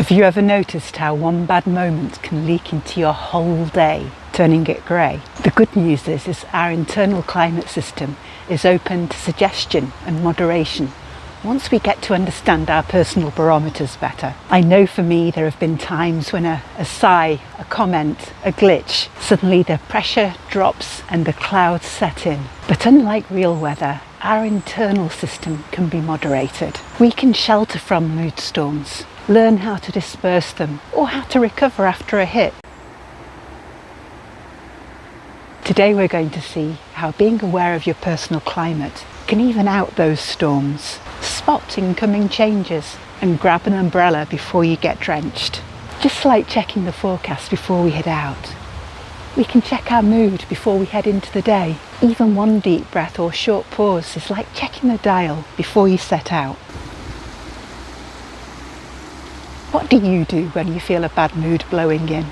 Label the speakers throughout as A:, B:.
A: Have you ever noticed how one bad moment can leak into your whole day, turning it grey? The good news is our internal climate system is open to suggestion and moderation once we get to understand our personal barometers better. I know for me there have been times when a sigh, a comment, a glitch, suddenly the pressure drops and the clouds set in. But unlike real weather, our internal system can be moderated. We can shelter from mood storms, learn how to disperse them, or how to recover after a hit. Today we're going to see how being aware of your personal climate can even out those storms, spot incoming changes, and grab an umbrella before you get drenched. Just like checking the forecast before we head out, we can check our mood before we head into the day. Even one deep breath or short pause is like checking the dial before you set out. What do you do when you feel a bad mood blowing in?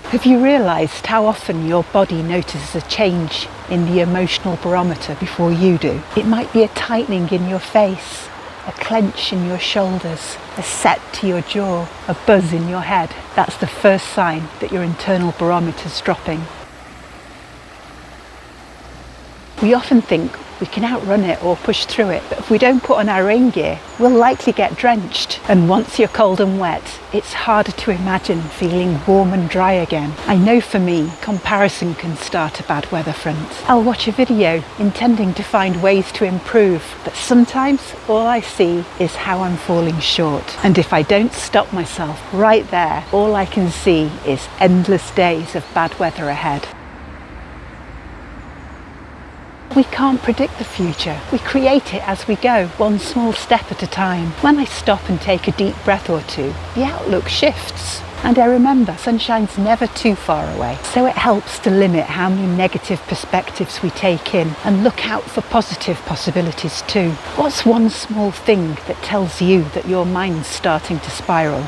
A: Have you realised how often your body notices a change in the emotional barometer before you do? It might be a tightening in your face, a clench in your shoulders, a set to your jaw, a buzz in your head. That's the first sign that your internal barometer's dropping. We often think we can outrun it or push through it, but if we don't put on our rain gear, we'll likely get drenched. And once you're cold and wet, it's harder to imagine feeling warm and dry again. I know for me, comparison can start a bad weather front. I'll watch a video intending to find ways to improve, but sometimes all I see is how I'm falling short. And if I don't stop myself right there, all I can see is endless days of bad weather ahead. We can't predict the future. We create it as we go, one small step at a time. When I stop and take a deep breath or two, the outlook shifts. And I remember sunshine's never too far away. So it helps to limit how many negative perspectives we take in and look out for positive possibilities too. What's one small thing that tells you that your mind's starting to spiral?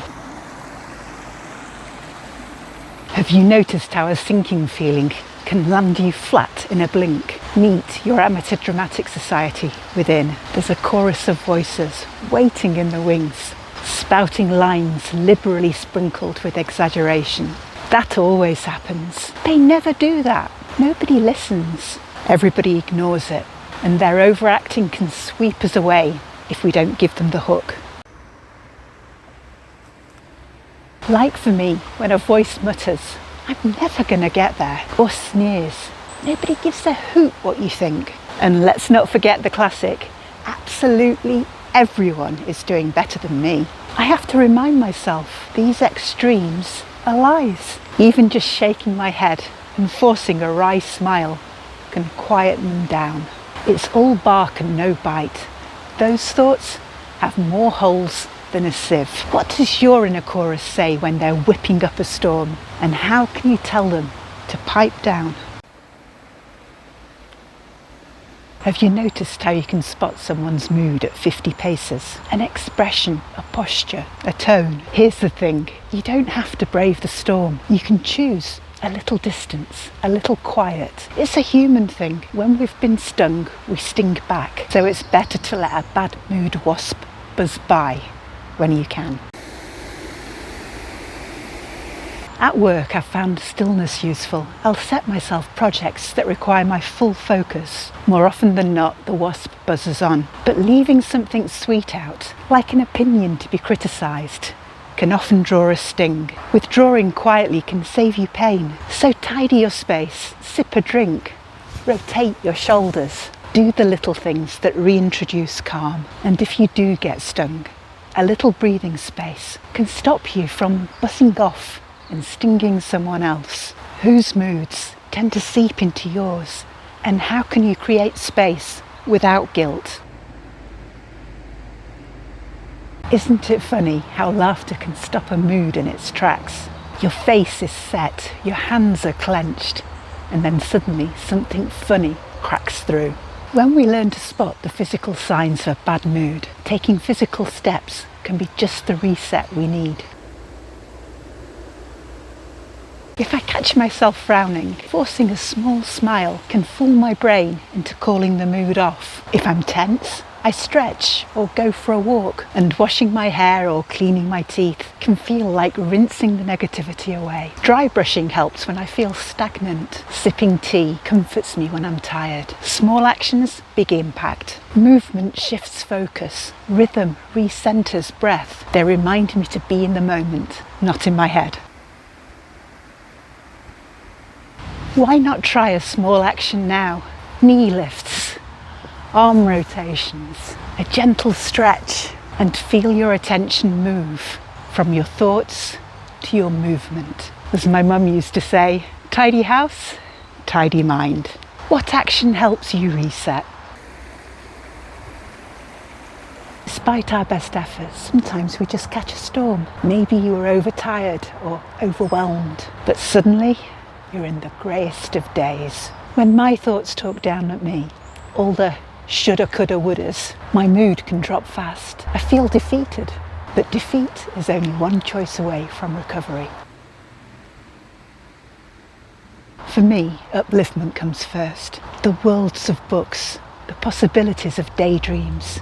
A: Have you noticed how a sinking feeling can land you flat in a blink? Meet your amateur dramatic society within. There's a chorus of voices waiting in the wings, spouting lines liberally sprinkled with exaggeration. That always happens. They never do that. Nobody listens. Everybody ignores it, and their overacting can sweep us away if we don't give them the hook. Like for me, when a voice mutters, "I'm never gonna get there," or sneers, nobody gives a hoot what you think. And let's not forget the classic, absolutely everyone is doing better than me. I have to remind myself these extremes are lies. Even just shaking my head and forcing a wry smile can quieten them down. It's all bark and no bite. Those thoughts have more holes than a sieve. What does your inner chorus say when they're whipping up a storm? And how can you tell them to pipe down? Have you noticed how you can spot someone's mood at 50 paces? An expression, a posture, a tone. Here's the thing, you don't have to brave the storm. You can choose a little distance, a little quiet. It's a human thing. When we've been stung, we sting back. So it's better to let a bad mood wasp buzz by when you can. At work, I've found stillness useful. I'll set myself projects that require my full focus. More often than not, the wasp buzzes on. But leaving something sweet out, like an opinion to be criticised, can often draw a sting. Withdrawing quietly can save you pain. So tidy your space, sip a drink, rotate your shoulders. Do the little things that reintroduce calm. And if you do get stung, a little breathing space can stop you from buzzing off and stinging someone else. Whose moods tend to seep into yours? And how can you create space without guilt? Isn't it funny how laughter can stop a mood in its tracks? Your face is set, your hands are clenched, and then suddenly something funny cracks through. When we learn to spot the physical signs of a bad mood, taking physical steps can be just the reset we need. If I catch myself frowning, forcing a small smile can fool my brain into calling the mood off. If I'm tense, I stretch or go for a walk, and washing my hair or cleaning my teeth can feel like rinsing the negativity away. Dry brushing helps when I feel stagnant. Sipping tea comforts me when I'm tired. Small actions, big impact. Movement shifts focus. Rhythm recenters breath. They remind me to be in the moment, not in my head. Why not try a small action now? Knee lifts, arm rotations, a gentle stretch, and feel your attention move from your thoughts to your movement. As my mum used to say, tidy house, tidy mind. What action helps you reset? Despite our best efforts, sometimes we just catch a storm. Maybe you were overtired or overwhelmed, but suddenly you're in the greyest of days. When my thoughts talk down at me, all the shoulda, coulda, wouldas, my mood can drop fast. I feel defeated, but defeat is only one choice away from recovery. For me, upliftment comes first. The worlds of books, the possibilities of daydreams,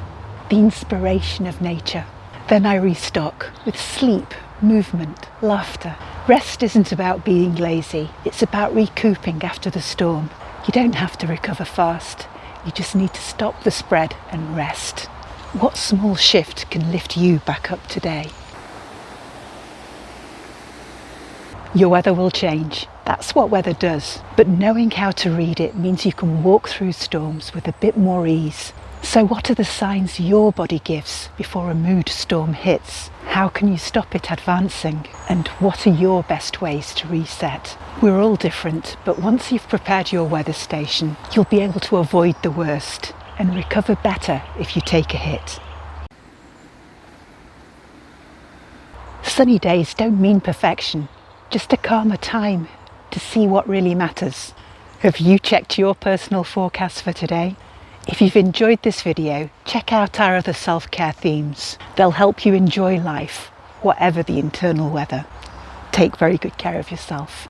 A: the inspiration of nature. Then I restock with sleep, movement, laughter. Rest isn't about being lazy, it's about recouping after the storm. You don't have to recover fast. You just need to stop the spread and rest. What small shift can lift you back up today? Your weather will change. That's what weather does. But knowing how to read it means you can walk through storms with a bit more ease. So what are the signs your body gives before a mood storm hits? How can you stop it advancing? And what are your best ways to reset? We're all different, but once you've prepared your weather station, you'll be able to avoid the worst and recover better if you take a hit. Sunny days don't mean perfection, just a calmer time to see what really matters. Have you checked your personal forecast for today? If you've enjoyed this video, check out our other self-care themes. They'll help you enjoy life, whatever the internal weather. Take very good care of yourself.